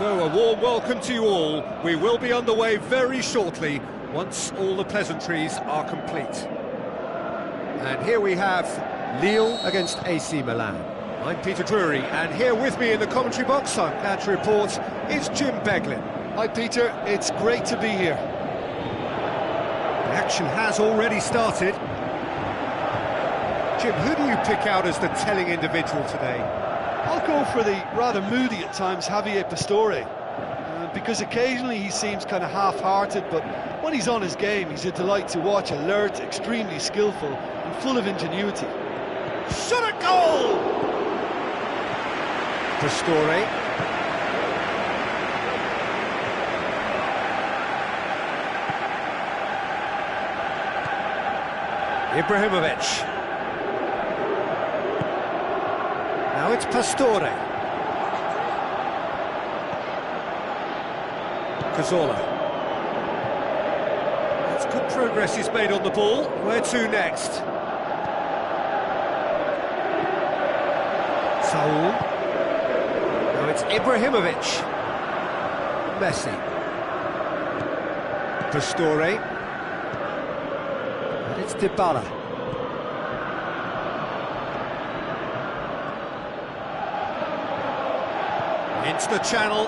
So, a warm welcome to you all. We will be underway very shortly, once all the pleasantries are complete. And here we have Lille against AC Milan. I'm Peter Drury, and here with me in the commentary box, I'm glad to report, is Jim Beglin. Hi Peter, it's great to be here. The action has already started. Jim, who do you pick out as the telling individual today? I'll go for the rather moody at times Javier Pastore, because occasionally he seems kind of half-hearted, but when he's on his game, he's a delight to watch, alert, extremely skillful and full of ingenuity. Shot a goal! Pastore. Ibrahimovic. Now it's Pastore. Cazorla. That's good progress he's made on the ball. Where to next? Saul. Now it's Ibrahimovic. Messi. Pastore. And it's Dybala. Into the channel.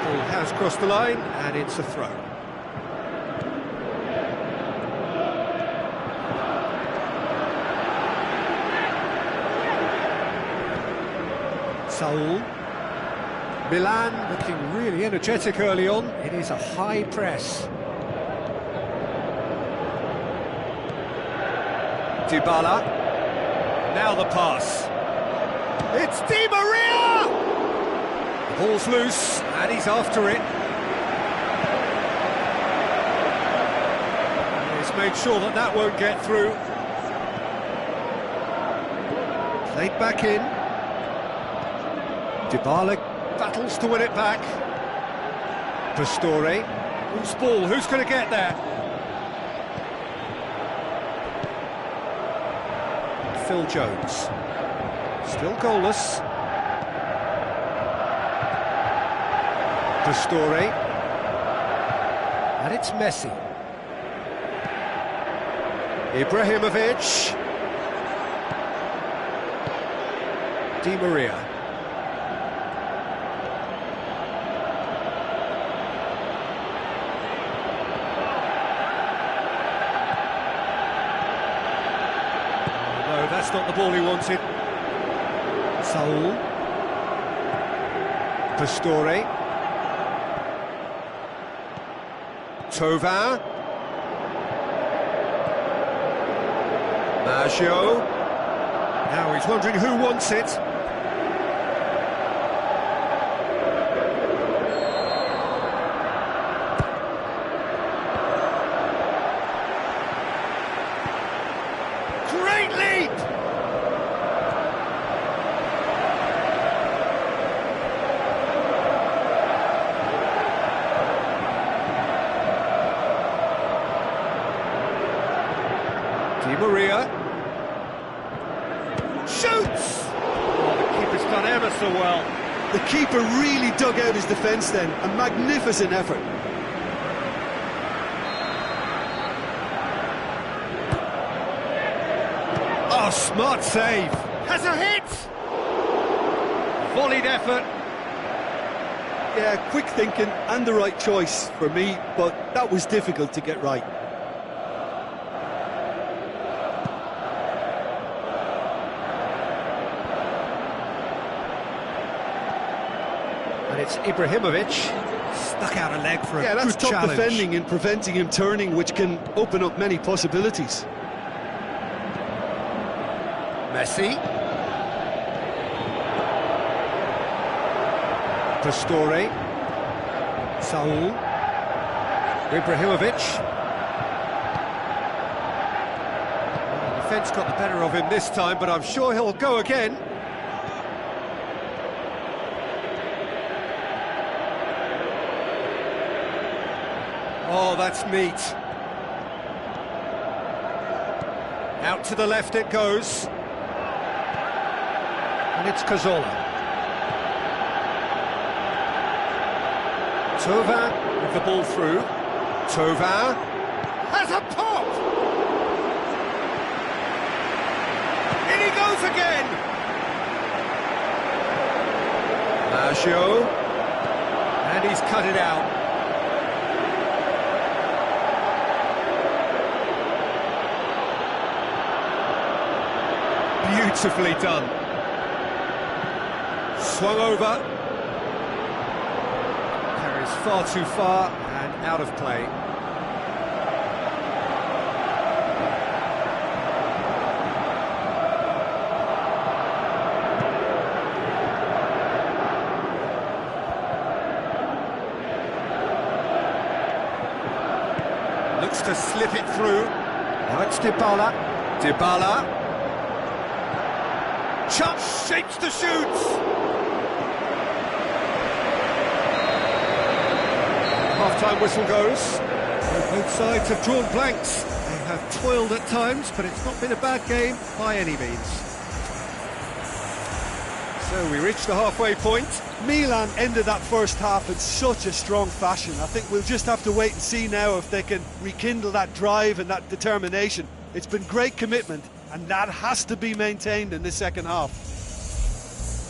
Ball has crossed the line, and it's a throw. Saul. Milan looking really energetic early on. It is a high press. Dybala. Now the pass. It's Di Maria! The ball's loose, and he's after it. He's made sure that that won't get through. Played back in. Dybala battles to win it back. Pastore. Whose ball? Who's going to get there? Phil Jones. Still goalless. Pastore. And it's Messi. Ibrahimovic. Di Maria. That's not the ball he wanted. Saul. Pastore. Thauvin. Maggio. Now he's wondering who wants it. Great leap! Di Maria shoots! Oh, the keeper's done ever so well. The keeper really dug out his defence then, a magnificent effort. Oh, smart save! Has a hit! Volleyed effort. Yeah, quick thinking and the right choice for me, but that was difficult to get right. And it's Ibrahimovic, stuck out a leg for a that's good top challenge. defending and preventing him turning, which can open up many possibilities. Messi. Pastore. Saul. Ibrahimovic. Well, the defence got the better of him this time, but I'm sure he'll go again. Oh, that's neat. Out to the left it goes. And it's Cazorla. Thauvin with the ball through. Thauvin has a pop! In he goes again! Maggio. And he's cut it out. Beautifully done. Swung over. Carries far too far and out of play. Looks to slip it through. Now it's Dybala. Dybala. Chance, shapes to shoot. Half-time whistle goes. Both sides have drawn blanks. They have toiled at times, but it's not been a bad game by any means. So we reach the halfway point. Milan ended that first half in such a strong fashion. I think we'll just have to wait and see now if they can rekindle that drive and that determination. It's been great commitment, and that has to be maintained in the second half.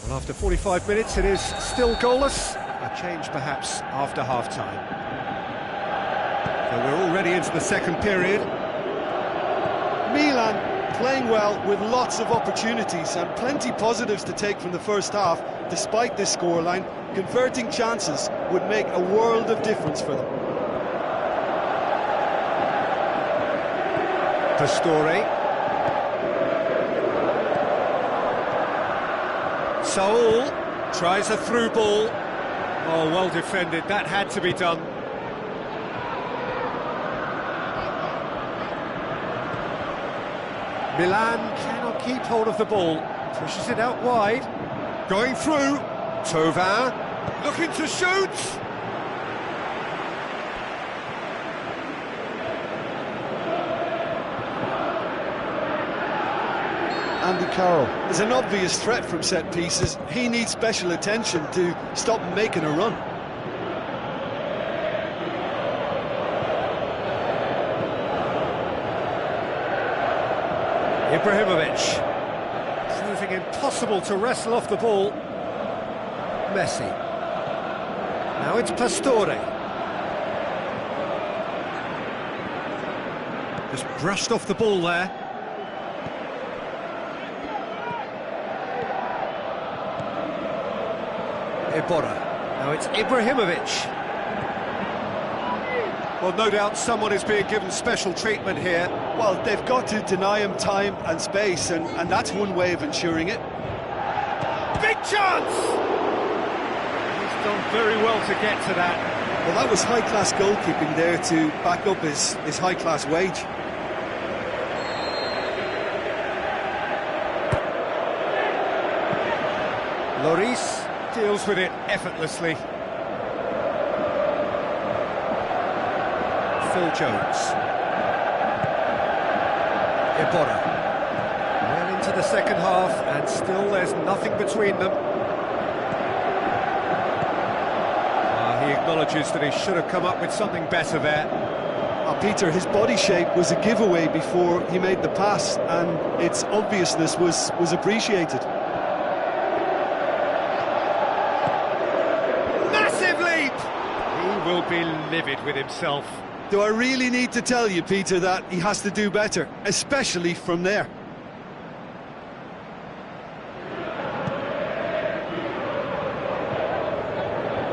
Well, after 45 minutes, it is still goalless. A change, perhaps, after half-time. So we're already into the second period. Milan playing well with lots of opportunities and plenty positives to take from the first half. Despite this scoreline, converting chances would make a world of difference for them. Pastore. Saul tries a through ball. Oh, well defended, that had to be done. Milan cannot keep hold of the ball, pushes it out wide. Going through, Thauvin, looking to shoot! Andy Carroll. There's an obvious threat from set pieces. He needs special attention to stop him making a run. Ibrahimovic, proving impossible to wrestle off the ball. Messi. Now it's Pastore. Just brushed off the ball there. Iborra. Now it's Ibrahimovic. Well, no doubt someone is being given special treatment here. Well, they've got to deny him time and space, and that's one way of ensuring it. Big chance! He's done very well to get to that. Well, that was high-class goalkeeping there to back up his high-class wage. Lloris deals with it effortlessly. Phil Jones. Iborra. Well into the second half, and still there's nothing between them. He acknowledges that he should have come up with something better there. Peter, his body shape was a giveaway before he made the pass, and its obviousness was appreciated. Massive leap! He will be livid with himself. Do I really need to tell you, Peter, that he has to do better, especially from there?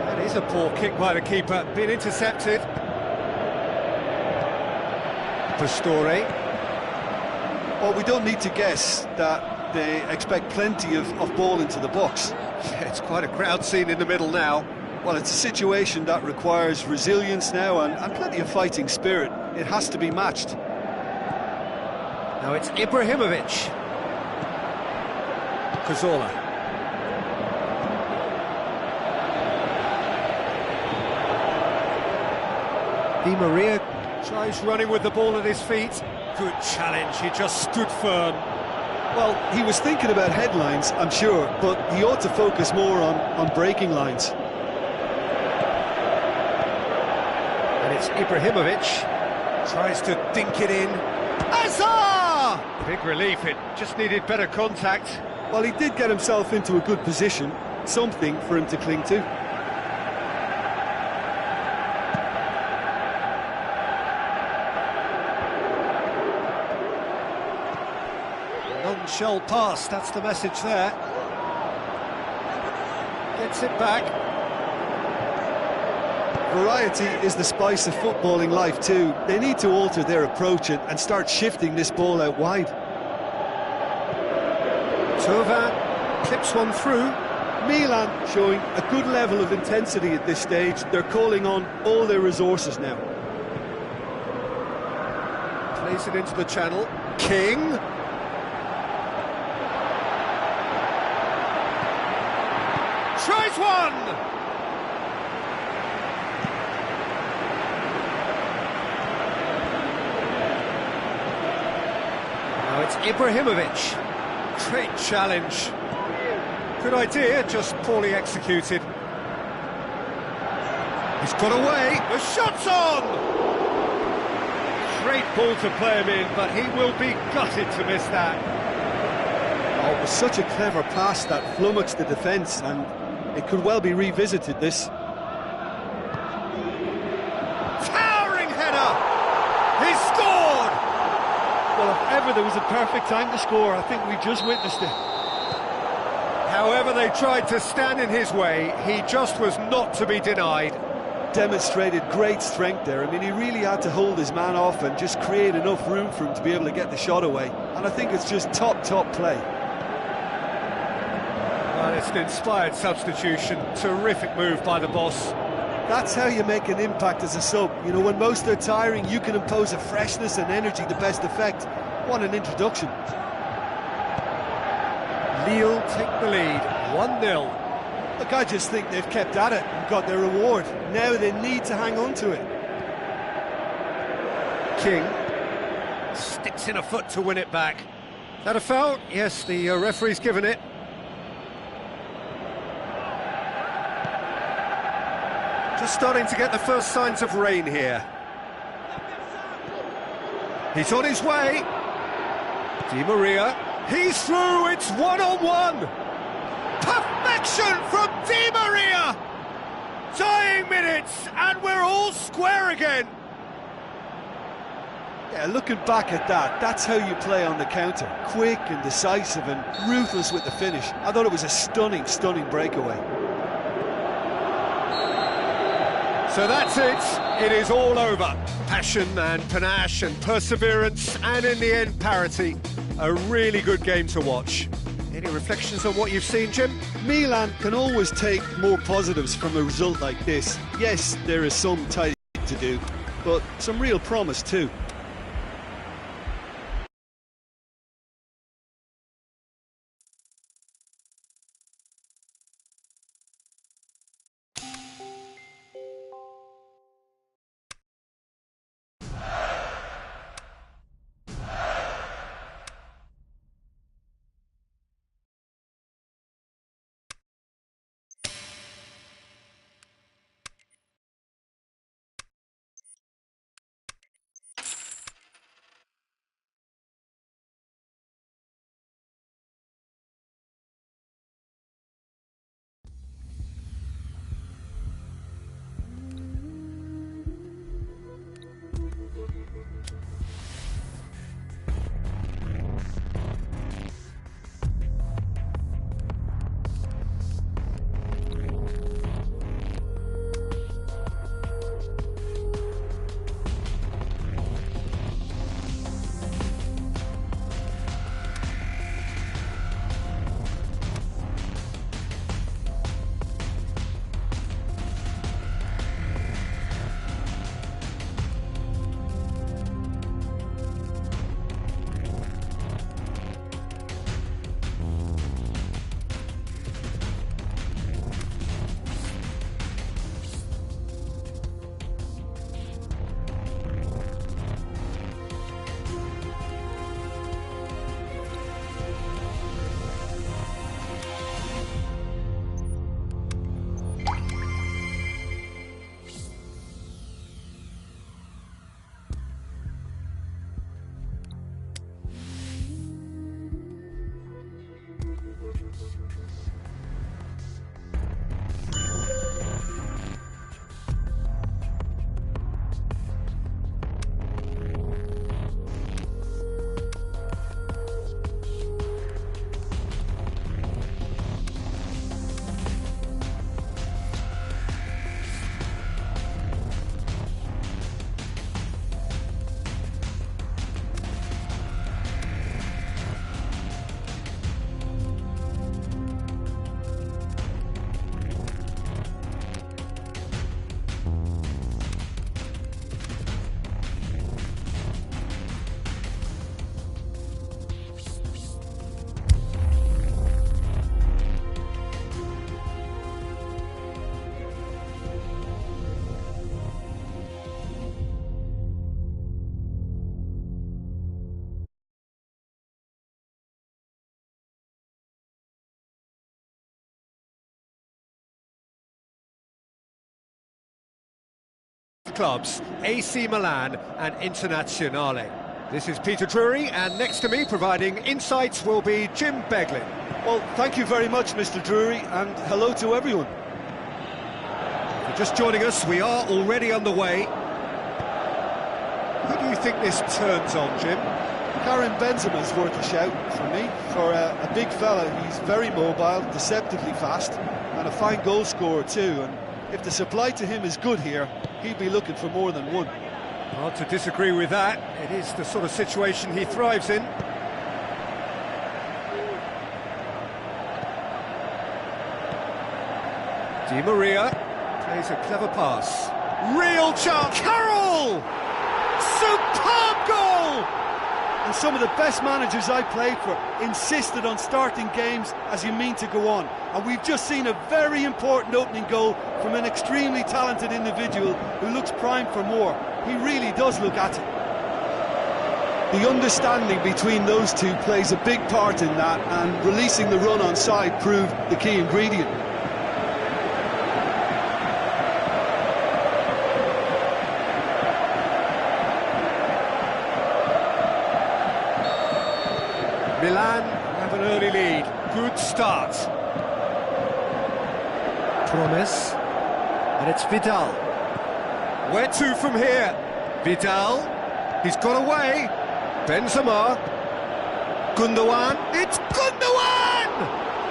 That is a poor kick by the keeper, been intercepted. Pastore. Well, we don't need to guess that they expect plenty of ball into the box. Yeah, it's quite a crowd scene in the middle now. Well, it's a situation that requires resilience now and plenty of fighting spirit. It has to be matched. Now it's Ibrahimovic. Cazorla. Di Maria tries running with the ball at his feet. Good challenge, he just stood firm. Well, he was thinking about headlines, I'm sure, but he ought to focus more on breaking lines. And it's Ibrahimovic. Tries to dink it in. Azar! Big relief, it just needed better contact. Well, he did get himself into a good position, something for him to cling to. Non-shell pass, that's the message there. Gets it back. Variety is the spice of footballing life too. They need to alter their approach and start shifting this ball out wide. Thauvin clips one through. Milan showing a good level of intensity at this stage. They're calling on all their resources now. Plays it into the channel. King. Tries one! Now it's Ibrahimovic. Great challenge. Good idea, just poorly executed. He's got away. The shot's on! Great ball to play him in, but he will be gutted to miss that. Oh, it was such a clever pass that flummoxed the defence, and it could well be revisited, this. Towering header! He's scored! Well, if ever there was a perfect time to score, I think we just witnessed it. However they tried to stand in his way, he just was not to be denied. Demonstrated great strength there. I mean, he really had to hold his man off and just create enough room for him to be able to get the shot away. And I think it's just top play. Well, it's an inspired substitution. Terrific move by the boss. That's how you make an impact as a sub. You know, when most are tiring, you can impose a freshness and energy to best effect. What an introduction. Lille take the lead, 1-0. Look, I just think they've kept at it and got their reward. Now they need to hang on to it. King sticks in a foot to win it back. That a foul? Yes, the referee's given it. Just starting to get the first signs of rain here. He's on his way. Di Maria. He's through, it's one-on-one! Perfection from Di Maria! Dying minutes, and we're all square again! Yeah, looking back at that, that's how you play on the counter. Quick and decisive and ruthless with the finish. I thought it was a stunning breakaway. So that's it, it is all over. Passion and panache and perseverance, and in the end, parity. A really good game to watch. Any reflections on what you've seen, Jim? Milan can always take more positives from a result like this. Yes, there is some tidy to do, but some real promise too. clubs, AC Milan and Internazionale. This is Peter Drury, and next to me providing insights will be Jim Beglin. Well, thank you very much, Mr. Drury, and hello to everyone. If you're just joining us, we are already underway. Who do you think this turns on, Jim? Karim Benzema's worth a shout for me. For a big fella, he's very mobile, deceptively fast, and a fine goal scorer too. And if the supply to him is good here, he'd be looking for more than one. Hard to disagree with that. It is the sort of situation he thrives in. Di Maria plays a clever pass. Real chance. Carroll! Superb goal! And some of the best managers I played for insisted on starting games as you mean to go on. And we've just seen a very important opening goal from an extremely talented individual who looks primed for more. He really does look at it. The understanding between those two plays a big part in that, and releasing the run on side proved the key ingredient. Milan have an early lead. Good start. Promise. And it's Vidal. Where to from here? Vidal. He's got away. Benzema. Gundogan. It's Gundogan!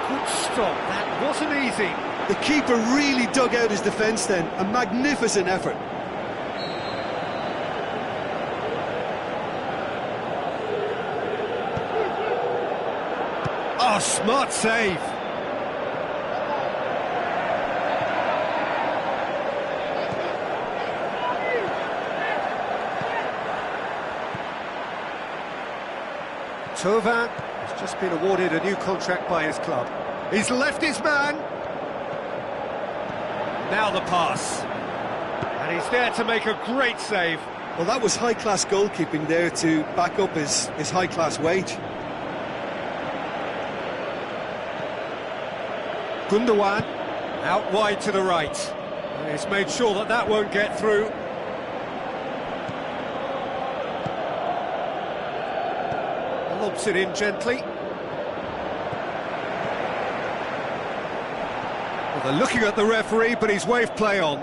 Good stop. That wasn't easy. The keeper really dug out his defence then. A magnificent effort. Oh, smart save. Thauvin has just been awarded a new contract by his club. He's left his man. Now the pass. And he's there to make a great save. Well, that was high-class goalkeeping there to back up his high-class wage. Gundogan, out wide to the right. And he's made sure that that won't get through. Lobs it in gently. Well, they're looking at the referee, but he's waved play on.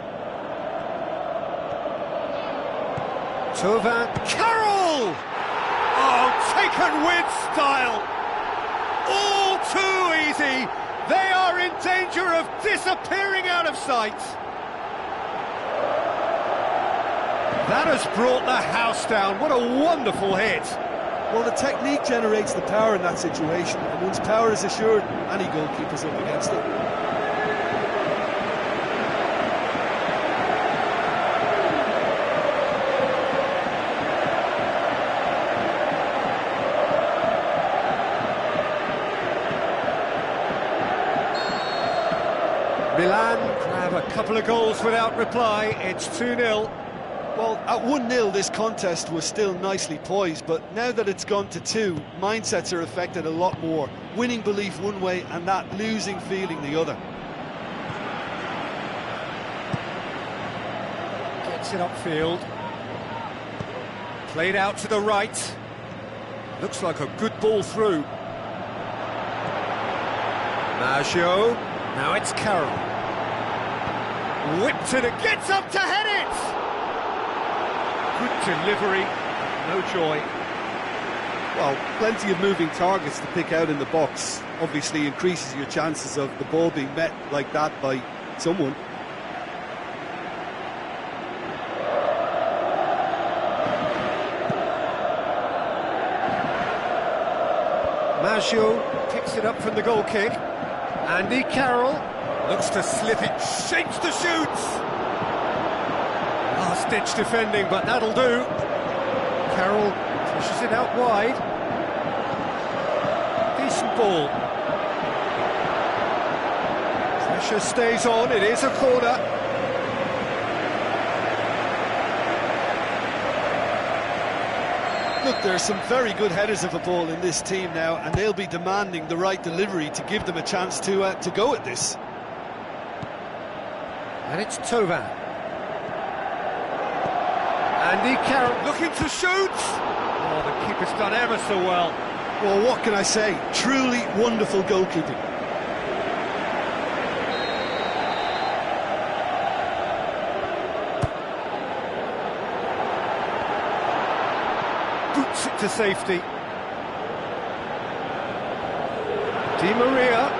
Thauvin. Carroll! Oh, taken with style. All too easy. They are in danger of disappearing out of sight. That has brought the house down. What a wonderful hit. Well, the technique generates the power in that situation, and once power is assured, any goalkeeper's up against it. Milan grab a couple of goals without reply. It's 2-0. Well, at 1-0 this contest was still nicely poised, but now that it's gone to 2, mindsets are affected a lot more. Winning belief one way and that losing feeling the other. Gets it upfield. Played out to the right. Looks like a good ball through. Maggio. Now it's Carroll. Whipped it, it gets up to head it! Good delivery, no joy. Well, plenty of moving targets to pick out in the box. Obviously increases your chances of the ball being met like that by someone. Maggio picks it up from the goal kick. Andy Carroll looks to slip it, shapes to shoot. Last-ditch defending, but that'll do. Carroll pushes it out wide. Decent ball. Pressure stays on, it is a corner. Look, there's some very good headers of a ball in this team now, and they'll be demanding the right delivery to give them a chance to go at this. And it's Thauvin. Andy Carroll looking to shoot. Oh, the keeper's done ever so well. Well, what can I say? Truly wonderful goalkeeping. Boots it to safety. Di Maria.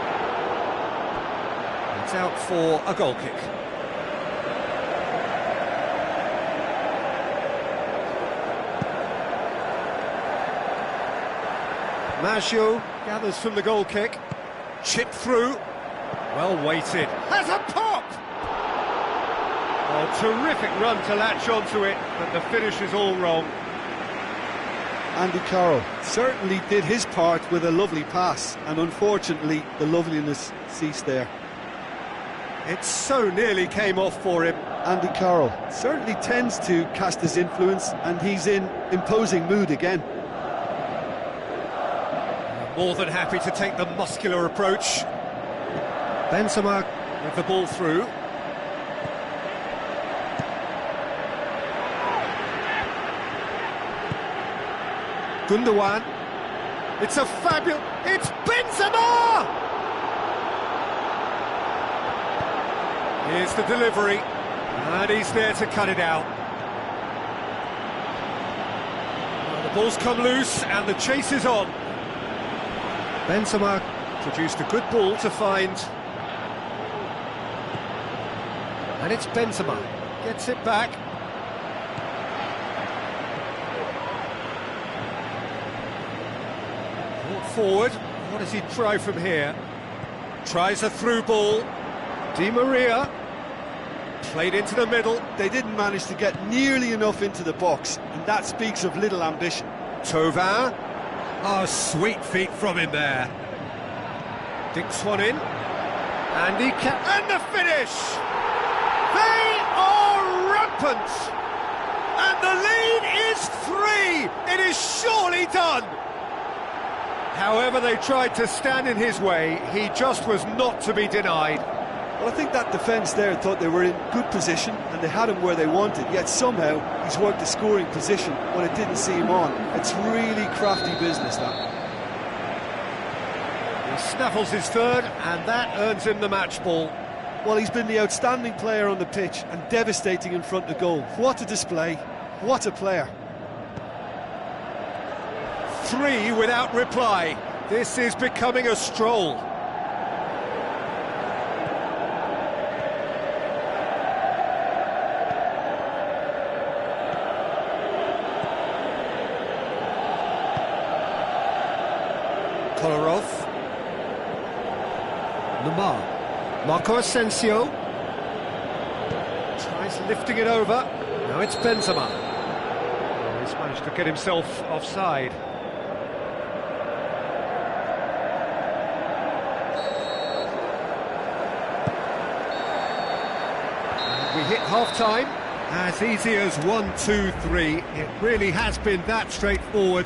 It's out for a goal kick. Maggio gathers from the goal kick. Chip through. Well weighted. Has a pop! Oh, terrific run to latch onto it, but the finish is all wrong. Andy Carroll certainly did his part with a lovely pass, and unfortunately the loveliness ceased there. It so nearly came off for him. Andy Carroll certainly tends to cast his influence, and he's in imposing mood again. More than happy to take the muscular approach. Benzema with the ball through. Gundogan. It's a fabulous... It's Benzema! Here's the delivery. And he's there to cut it out. Well, the ball's come loose and the chase is on. Benzema produced a good ball to find. And it's Benzema. Gets it back. Brought forward. What does he try from here? Tries a through ball. Di Maria. Played into the middle. They didn't manage to get nearly enough into the box, and that speaks of little ambition. Thauvin. Oh, sweet feet from him there. Dinks one in. And the finish! They are rampant! And the lead is 3! It is surely done! However they tried to stand in his way, he just was not to be denied. Well, I think that defence there thought they were in good position and they had him where they wanted, yet somehow he's worked the scoring position when it didn't see him on. It's really crafty business, that. He snaffles his third, and that earns him the match ball. Well, he's been the outstanding player on the pitch and devastating in front of goal. What a display, what a player. 3 without reply. This is becoming a stroll. Kolarov. Lamar. Marco Asensio. Tries lifting it over. Now it's Benzema. Oh, he's managed to get himself offside. And we hit half-time. As easy as 1, 2, 3. It really has been that straightforward.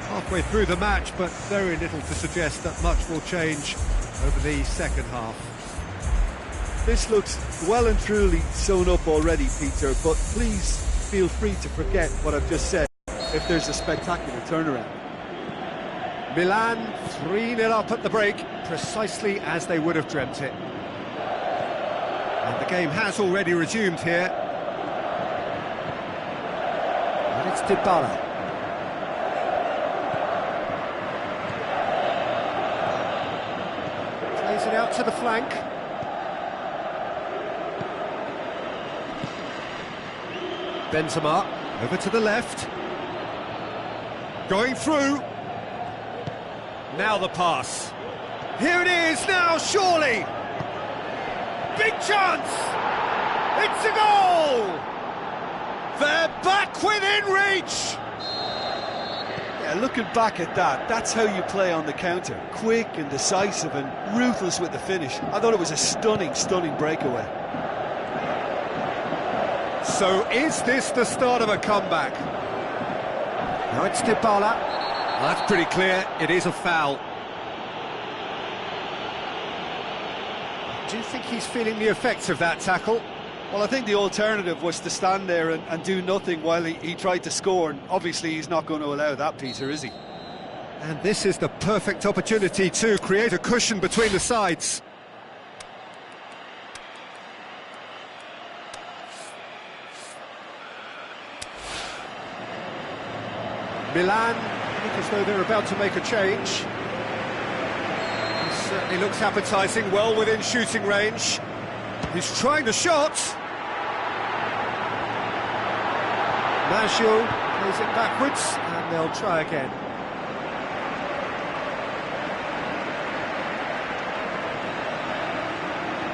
Halfway through the match, but very little to suggest that much will change over the second half. This looks well and truly sewn up already, Peter, but please feel free to forget what I've just said if there's a spectacular turnaround. Milan 3-0 up at the break, precisely as they would have dreamt it. And the game has already resumed here. And it's Dybala. Plays it out to the flank. Benzema, over to the left. Going through. Now the pass. Here it is, now surely! Big chance! It's a goal! They're back within reach! Yeah, looking back at that, that's how you play on the counter. Quick and decisive and ruthless with the finish. I thought it was a stunning, stunning breakaway. So is this the start of a comeback? Now it's Dybala. That's pretty clear, it is a foul. Do you think he's feeling the effects of that tackle? Well, I think the alternative was to stand there and do nothing while he tried to score, and obviously he's not going to allow that, Peter, is he? And this is the perfect opportunity to create a cushion between the sides. Milan look as though they're about to make a change. He certainly looks appetising, well within shooting range. He's trying the shot. Maggio plays it backwards, and they'll try again.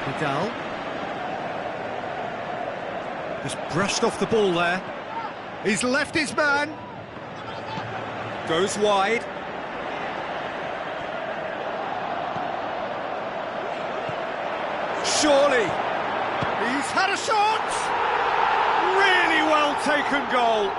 Vidal. Just brushed off the ball there. He's left his man. Goes wide. Surely. He's had a shot! Really well taken goal.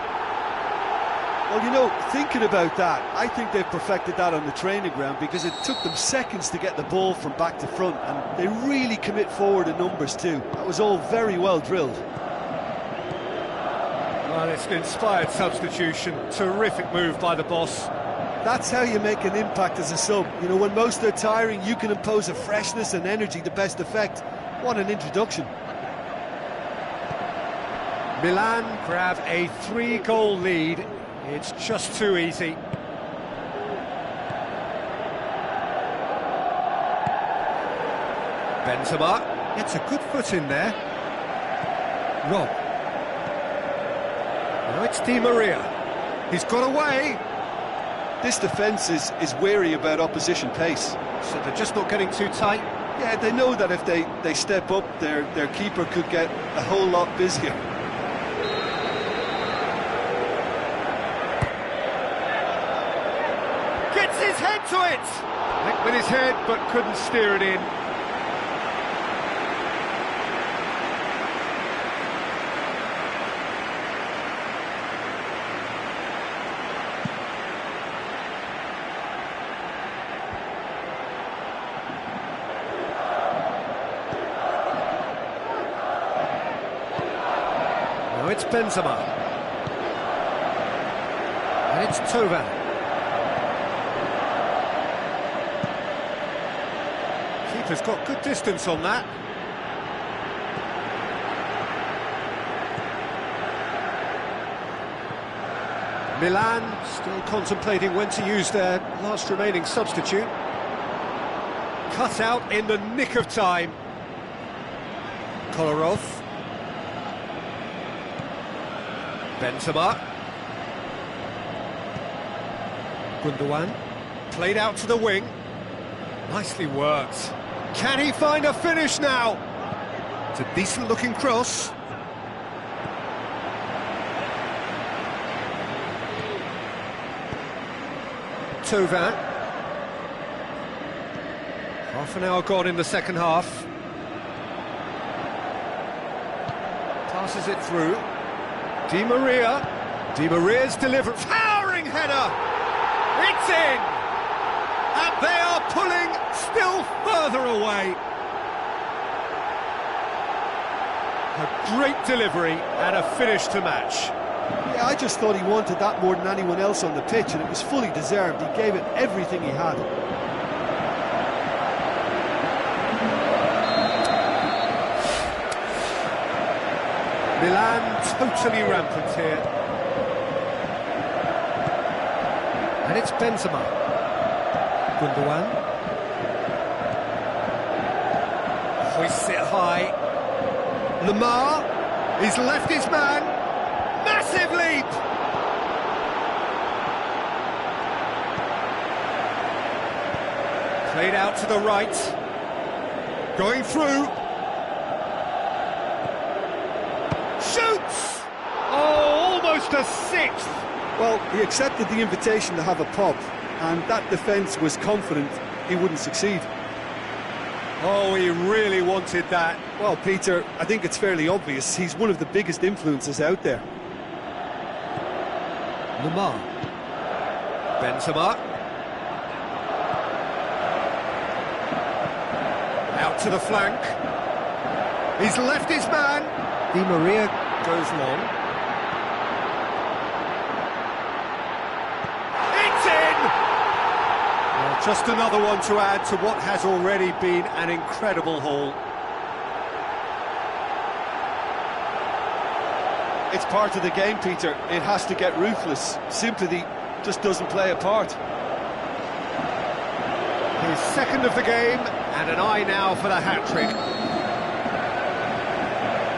Well, you know, thinking about that, I think they've perfected that on the training ground, because it took them seconds to get the ball from back to front, and they really commit forward in numbers too. That was all very well drilled. Well, it's an inspired substitution. Terrific move by the boss. That's how you make an impact as a sub. You know, when most are tiring, you can impose a freshness and energy to best effect. What an introduction. Milan grab a 3-goal lead. It's just too easy. Benzema gets a good foot in there. Rob. Now it's Di Maria. He's got away. This defence is wary about opposition pace. So they're just not getting too tight. Yeah, they know that if they step up, their keeper could get a whole lot busier. Gets his head to it! Went with his head, but couldn't steer it in. Now it's Benzema. And it's Thauvin. Keeper's got good distance on that. Milan still contemplating when to use their last remaining substitute. Cut out in the nick of time. Kolarov. Benzema. Gundogan. Played out to the wing. Nicely worked. Can he find a finish now? It's a decent-looking cross. Thauvin. Half an hour gone in the second half. Passes it through. Di Maria. Di Maria's delivery. Towering header! It's in! And they are pulling still further away. A great delivery and a finish to match. Yeah, I just thought he wanted that more than anyone else on the pitch, and it was fully deserved. He gave it everything he had. Milan totally rampant here. And it's Benzema. Gundogan. Hoists it high. Lemar. He's left his man. Massive leap! Played out to the right. Going through. Shoots! Oh, almost a sixth! Well, he accepted the invitation to have a pop, and that defence was confident he wouldn't succeed. Oh, he really wanted that. Well, Peter, I think it's fairly obvious. He's one of the biggest influences out there. Lemar. Benzema. Out to the flank. He's left his man. Di Maria goes long. It's in! Well, just another one to add to what has already been an incredible haul. It's part of the game, Peter. It has to get ruthless. Simply just doesn't play a part. His second of the game, and an eye now for the hat-trick.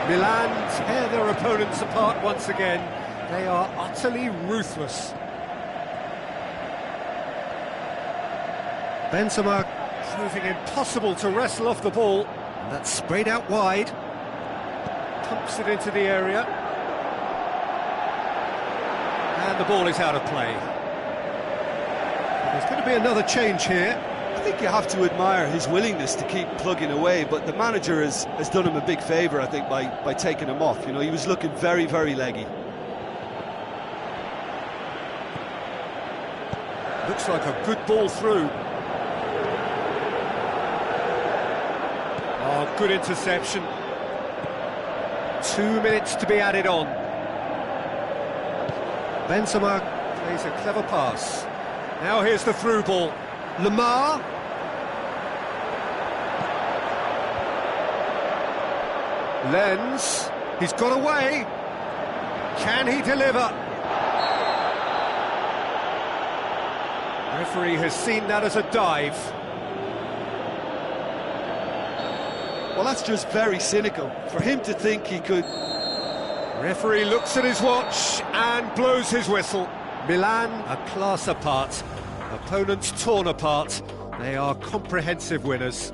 Milan tear their opponents apart once again. They are utterly ruthless. Benzema proving impossible to wrestle off the ball. And that's sprayed out wide. Pumps it into the area. And the ball is out of play. There's going to be another change here. I think you have to admire his willingness to keep plugging away, but the manager has done him a big favour, I think, by taking him off. You know, he was looking very, very leggy. Looks like a good ball through. Oh, good interception. 2 minutes to be added on. Benzema plays a clever pass. Now here's the through ball. Lemar. Lens. He's got away. Can he deliver? Referee has seen that as a dive. Well, that's just very cynical. For him to think he could... Referee looks at his watch and blows his whistle. Milan, a class apart. Opponents torn apart. They are comprehensive winners.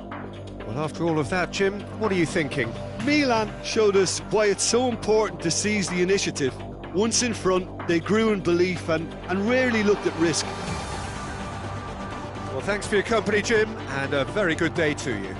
Well, after all of that, Jim, what are you thinking? Milan showed us why it's so important to seize the initiative. Once in front, they grew in belief and rarely looked at risk. Well, thanks for your company, Jim, and a very good day to you.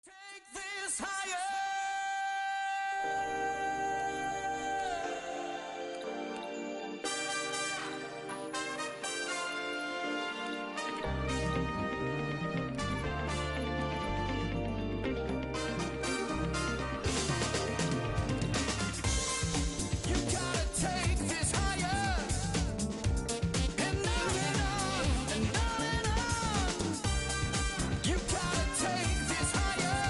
Take this higher. You gotta take this higher. And on and on and on and on. You gotta take this higher.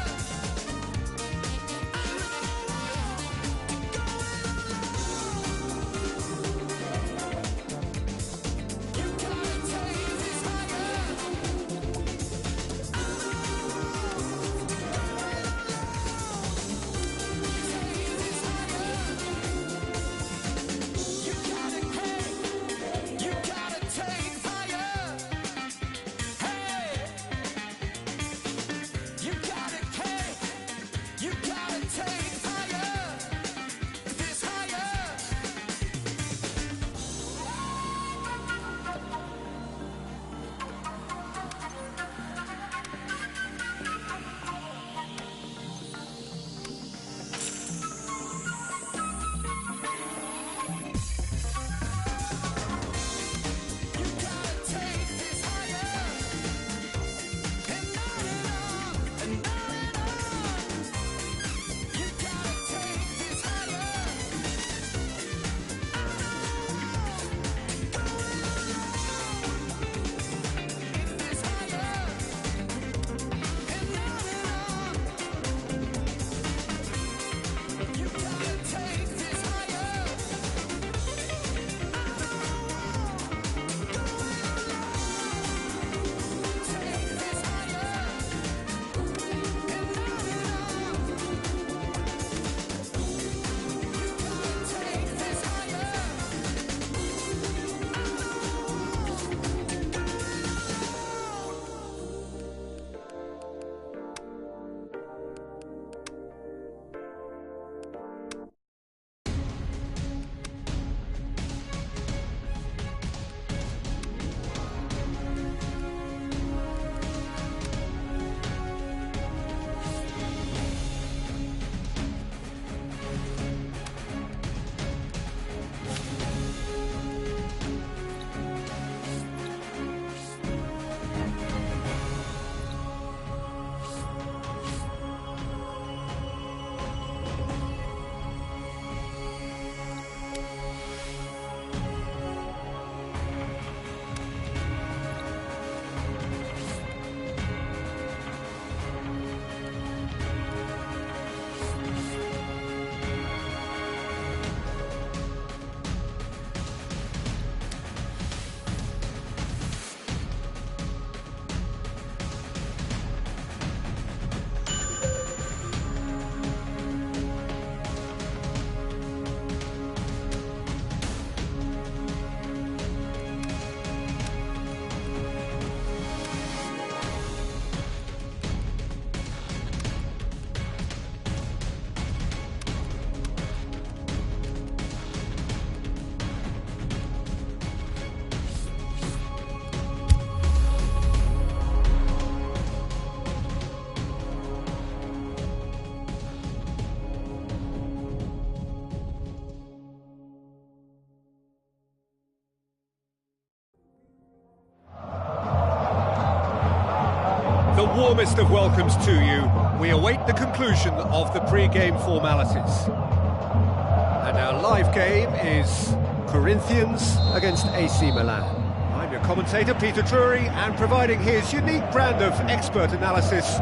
the warmest of welcomes to you. We await the conclusion of the pre-game formalities. And our live game is Corinthians against AC Milan. I'm your commentator, Peter Drury, and providing his unique brand of expert analysis,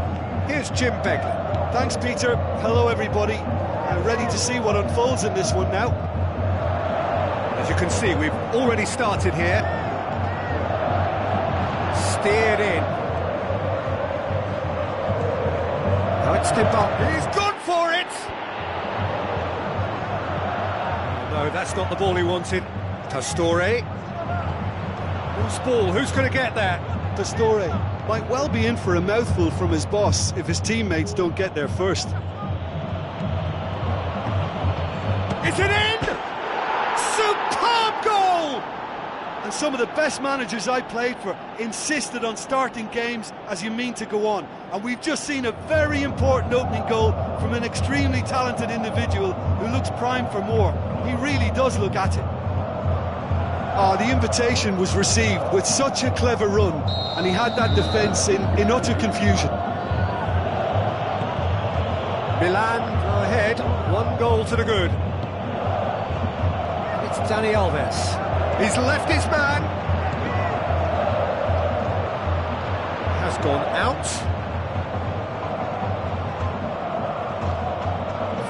here's Jim Begley. Thanks, Peter. Hello, everybody. Ready to see what unfolds in this one now. As you can see, we've already started here. Steered in. Now it's Dybala. He's gone for it! No, that's not the ball he wanted. Pastore. Whose ball? Who's going to get that? Pastore might well be in for a mouthful from his boss if his teammates don't get there first. It's an end! Superb goal! And some of the best managers I played for insisted on starting games as you mean to go on. And we've just seen a very important opening goal from an extremely talented individual who looks primed for more. He really does look at it. The invitation was received with such a clever run, and he had that defence in utter confusion. Milan go ahead, 1 goal to the good. It's Dani Alves. He's left his man. Has gone out.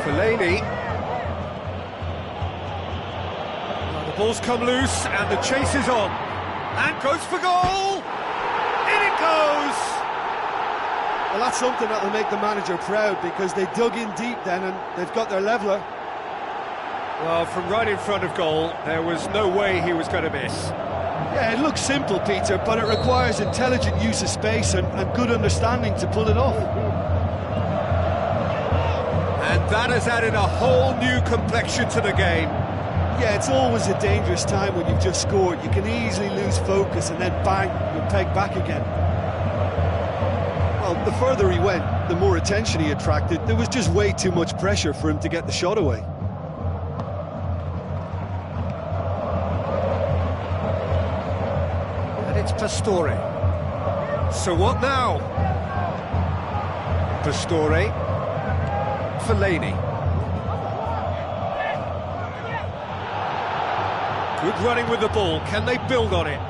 Fellaini. The ball's come loose and the chase is on. And goes for goal! In it goes! Well, that's something that will make the manager proud, because they dug in deep then and they've got their leveller. Well, from right in front of goal, there was no way he was going to miss. Yeah, it looks simple, Peter, but it requires intelligent use of space and good understanding to pull it off. And that has added a whole new complexion to the game. Yeah, it's always a dangerous time when you've just scored. You can easily lose focus and then bang, you're pegged back again. Well, the further he went, the more attention he attracted. There was just way too much pressure for him to get the shot away. And it's Pastore. So what now? Pastore. Fellaini. Good running with the ball. Can they build on it?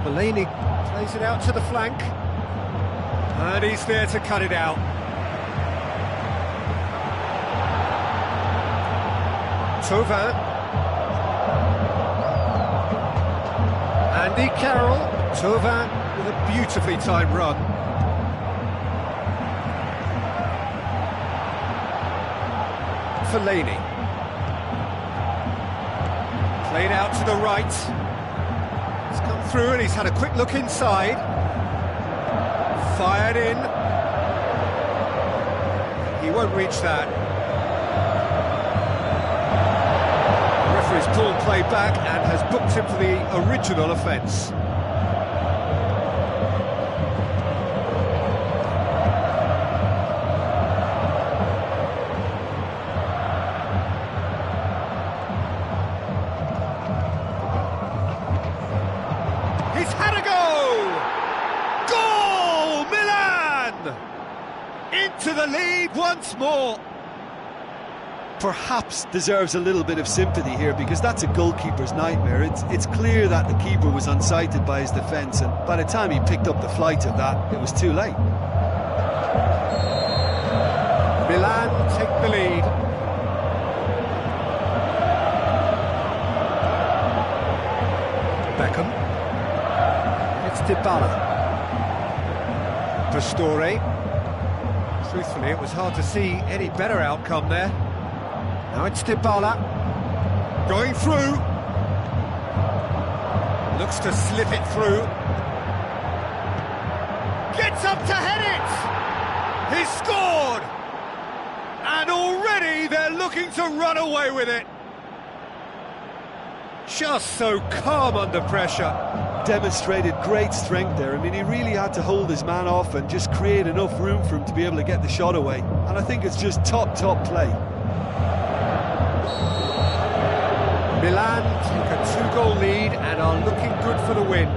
Fellaini plays it out to the flank. And he's there to cut it out. Thauvin. Andy Carroll. Thauvin with a beautifully timed run. Fellaini. Played out to the right. He's come through and he's had a quick look inside. Fired in. He won't reach that. The referee's pulled play back and has booked him for the original offence. He's had a go! Goal! Milan! Into the lead once more. Perhaps deserves a little bit of sympathy here, because that's a goalkeeper's nightmare. It's clear that the keeper was unsighted by his defence, and by the time he picked up the flight of that, it was too late. Milan take the lead. Beckham. It's Dybala. Pastore. Truthfully, it was hard to see any better outcome there. Now it's Dybala. Going through. Looks to slip it through. Gets up to head it! He's scored! And already they're looking to run away with it. Just so calm under pressure. Demonstrated great strength there. I mean, he really had to hold his man off and just create enough room for him to be able to get the shot away. And I think it's just top play. Milan take a 2-goal lead and are looking good for the win.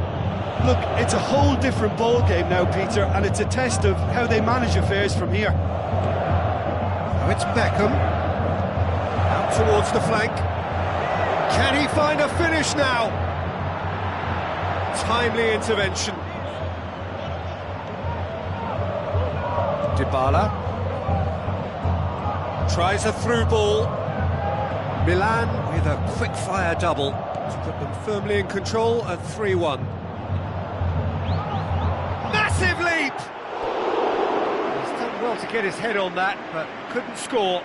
Look, it's a whole different ball game now, Peter, and it's a test of how they manage affairs from here. Now it's Beckham. Out towards the flank. Can he find a finish now? Timely intervention. Dybala. Tries a through ball. Milan with a quick-fire double to put them firmly in control at 3-1. Massive leap! He's done well to get his head on that, but couldn't score.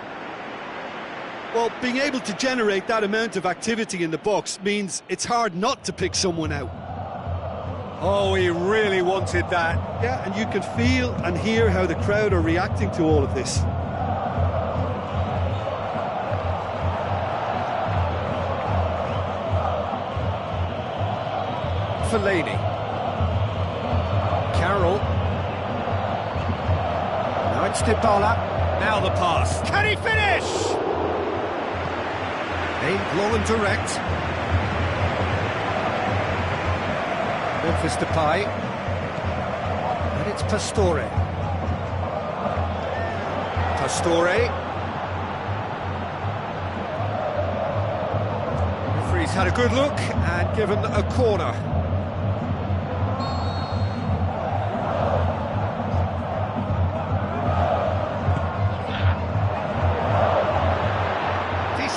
Well, being able to generate that amount of activity in the box means it's hard not to pick someone out. Oh, he really wanted that. Yeah, and you can feel and hear how the crowd are reacting to all of this. Fellaini. Carroll. Now it's Dybala. Now the pass. Can he finish? Aimed long and direct. Memphis Depay. And it's Pastore. Pastore. Referee's had a good look and given a corner.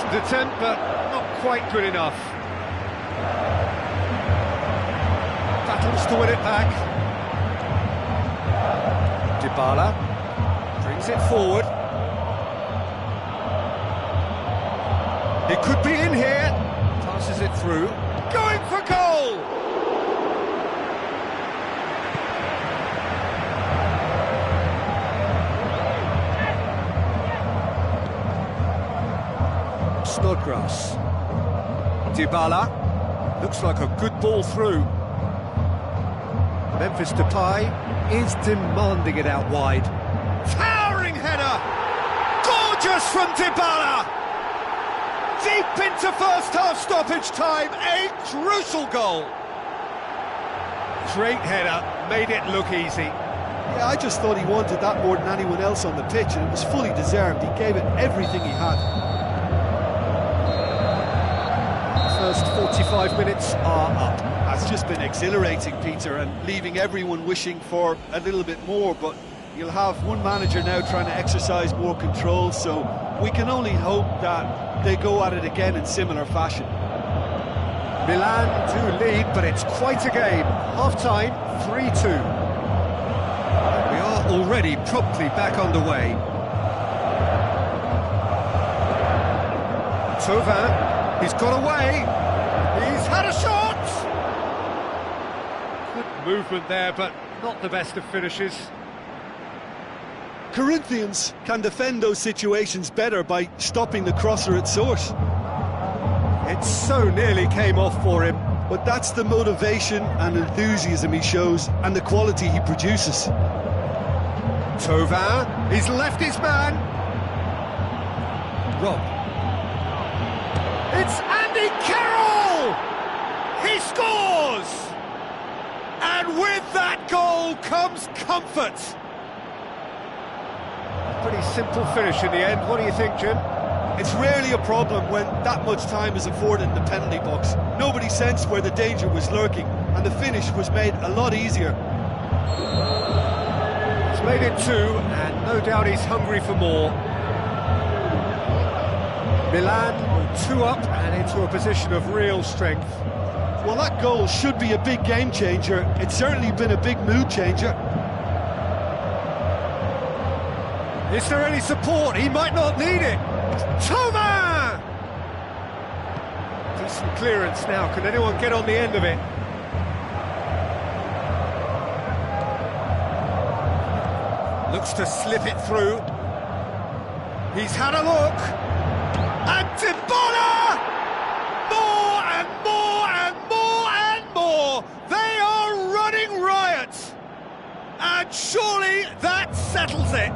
Attempt, but not quite good enough. Battles to win it back. Dybala brings it forward. It could be in here. Passes it through. Going for goal! Snodgrass. Dybala. Looks like a good ball through. Memphis Depay is demanding it out wide. Towering header! Gorgeous from Dybala! Deep into first half stoppage time, a crucial goal! Great header, made it look easy. Yeah, I just thought he wanted that more than anyone else on the pitch, and it was fully deserved. He gave it everything he had. First 45 minutes are up. It's just been exhilarating, Peter, and leaving everyone wishing for a little bit more, but you'll have one manager now trying to exercise more control, so we can only hope that they go at it again in similar fashion. Milan do lead, but it's quite a game. Half-time, 3-2. We are already promptly back underway. Thauvin, he's got away. He's had a shot! Good movement there, but not the best of finishes. Corinthians can defend those situations better by stopping the crosser at source. It so nearly came off for him. But that's the motivation and enthusiasm he shows, and the quality he produces. Thauvin, he's left his man. Rob. It's Andy Carroll! He scores! And with that goal comes comfort. A pretty simple finish in the end. What do you think, Jim? It's rarely a problem when that much time is afforded in the penalty box. Nobody sensed where the danger was lurking, and the finish was made a lot easier. He's made it 2, and no doubt he's hungry for more. Milan 2 up and into a position of real strength. Well, that goal should be a big game changer. It's certainly been a big mood changer. Is there any support? He might not need it. Thauvin! Decent clearance now. Can anyone get on the end of it? Looks to slip it through. He's had a look. And Dybala! More and more and more and more! They are running riot! And surely that settles it.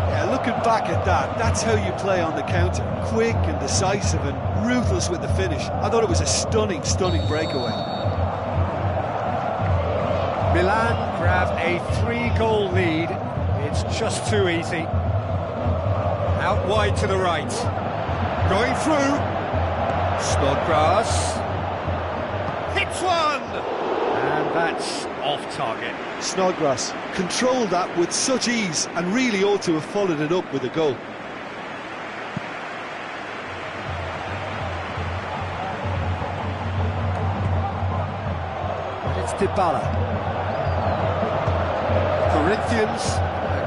Yeah, looking back at that, that's how you play on the counter. Quick and decisive and ruthless with the finish. I thought it was a stunning, stunning breakaway. Milan grab a 3-goal lead. It's just too easy. Out wide to the right. Going through. Snodgrass. Hits one! And that's off target. Snodgrass controlled that with such ease and really ought to have followed it up with a goal. It's Dybala. Corinthians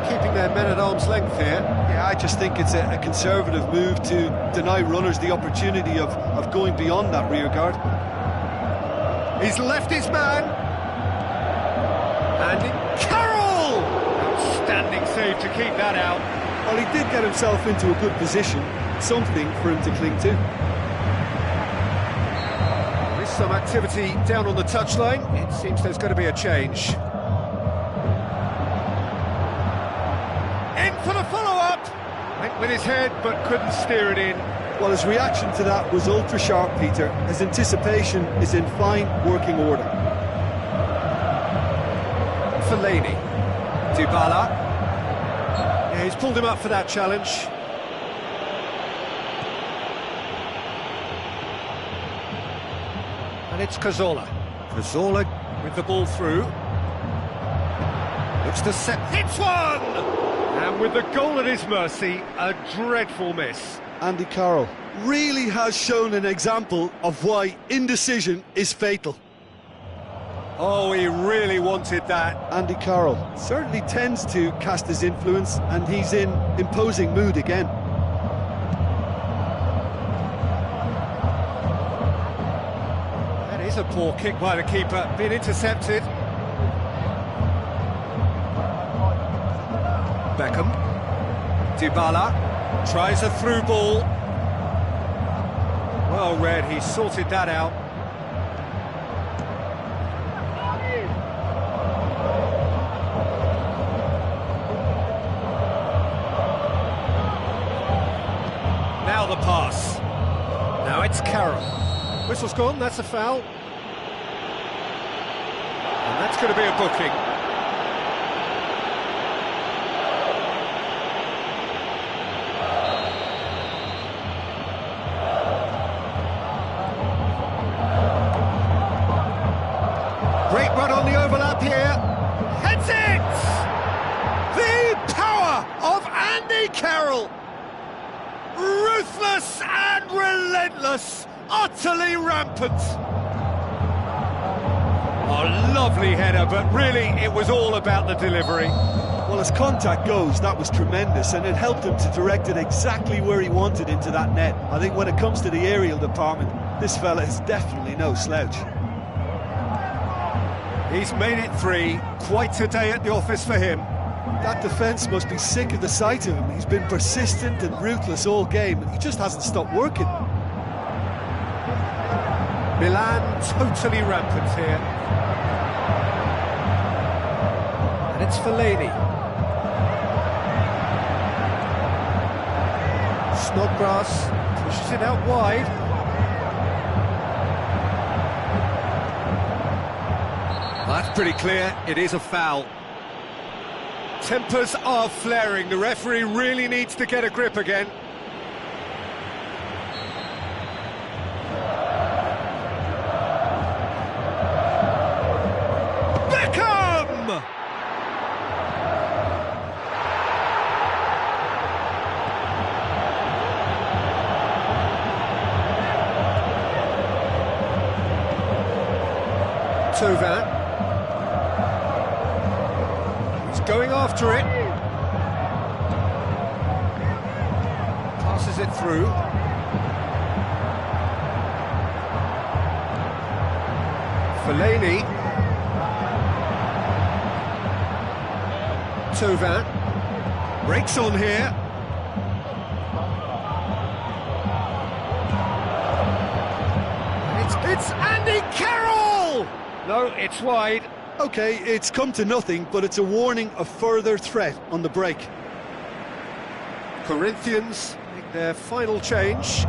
keeping their men at arm's length here. Yeah, I just think it's a conservative move to deny runners the opportunity of going beyond that rear guard. He's left his man. And Carroll! Outstanding save to keep that out. Well, he did get himself into a good position, something for him to cling to. There's some activity down on the touchline. It seems there's going to be a change. In for the follow-up! Went with his head, but couldn't steer it in. Well, his reaction to that was ultra-sharp, Peter. His anticipation is in fine working order. Fellaini. Dybala. Yeah, he's pulled him up for that challenge. And it's Cazorla. Cazorla with the ball through. Looks to set. Hits one! And with the goal at his mercy, a dreadful miss. Andy Carroll really has shown an example of why indecision is fatal. Oh, he really wanted that. Andy Carroll certainly tends to cast his influence, and he's in imposing mood again. That is a poor kick by the keeper, being intercepted. Beckham. Dybala tries a through ball. Well read, he sorted that out. Now the pass. Now it's Carroll. Whistle's gone, that's a foul. And that's going to be a booking. Great run on the overlap here. Heads it! The power of Andy Carroll. Ruthless and relentless, utterly rampant. A lovely header, but really it was all about the delivery. Well, as contact goes, that was tremendous, and it helped him to direct it exactly where he wanted into that net. I think when it comes to the aerial department, this fella is definitely no slouch. He's made it 3, quite a day at the office for him. That defence must be sick of the sight of him. He's been persistent and ruthless all game, and he just hasn't stopped working. Milan totally rampant here. And it's Fellaini. Snodgrass pushes it out wide. That's pretty clear, it is a foul. Tempers are flaring, the referee really needs to get a grip again. Beckham! Thauvin. Going after it. Passes it through. Fellaini. Thauvin. Breaks on here. It's Andy Carroll! No, it's wide. OK, it's come to nothing, but it's a warning of further threat on the break. Corinthians make their final change.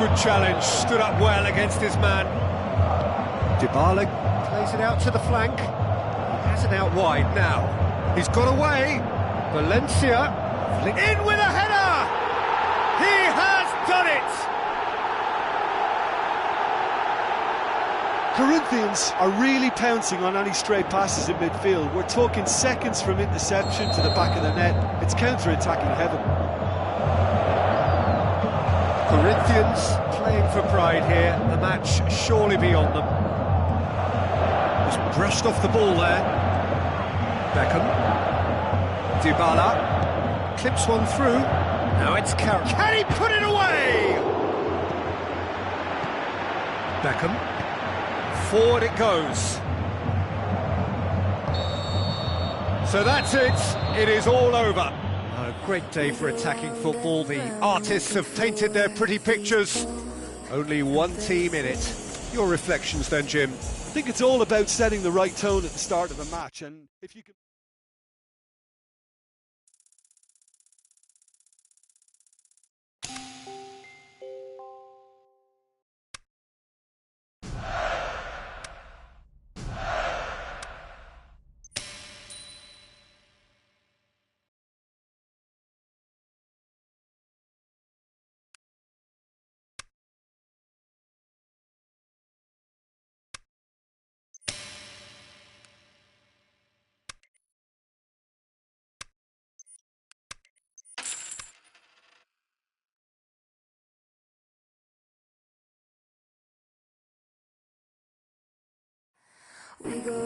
good challenge, stood up well against his man. Dybala plays it out to the flank. He has it out wide now. He's got away. Valencia in with a header! He has done it! Corinthians are really pouncing on any stray passes in midfield. We're talking seconds from interception to the back of the net. It's counter-attacking heaven. Corinthians playing for pride here. The match surely beyond them. Just brushed off the ball there. Beckham. Dybala clips one through. Now it's Carroll. Can he put it away? Beckham. Forward it goes. So that's it. It is all over. A great day for attacking football. The artists have painted their pretty pictures. Only one team in it. Your reflections then, Jim? I think it's all about setting the right tone at the start of a match, and if you can... We go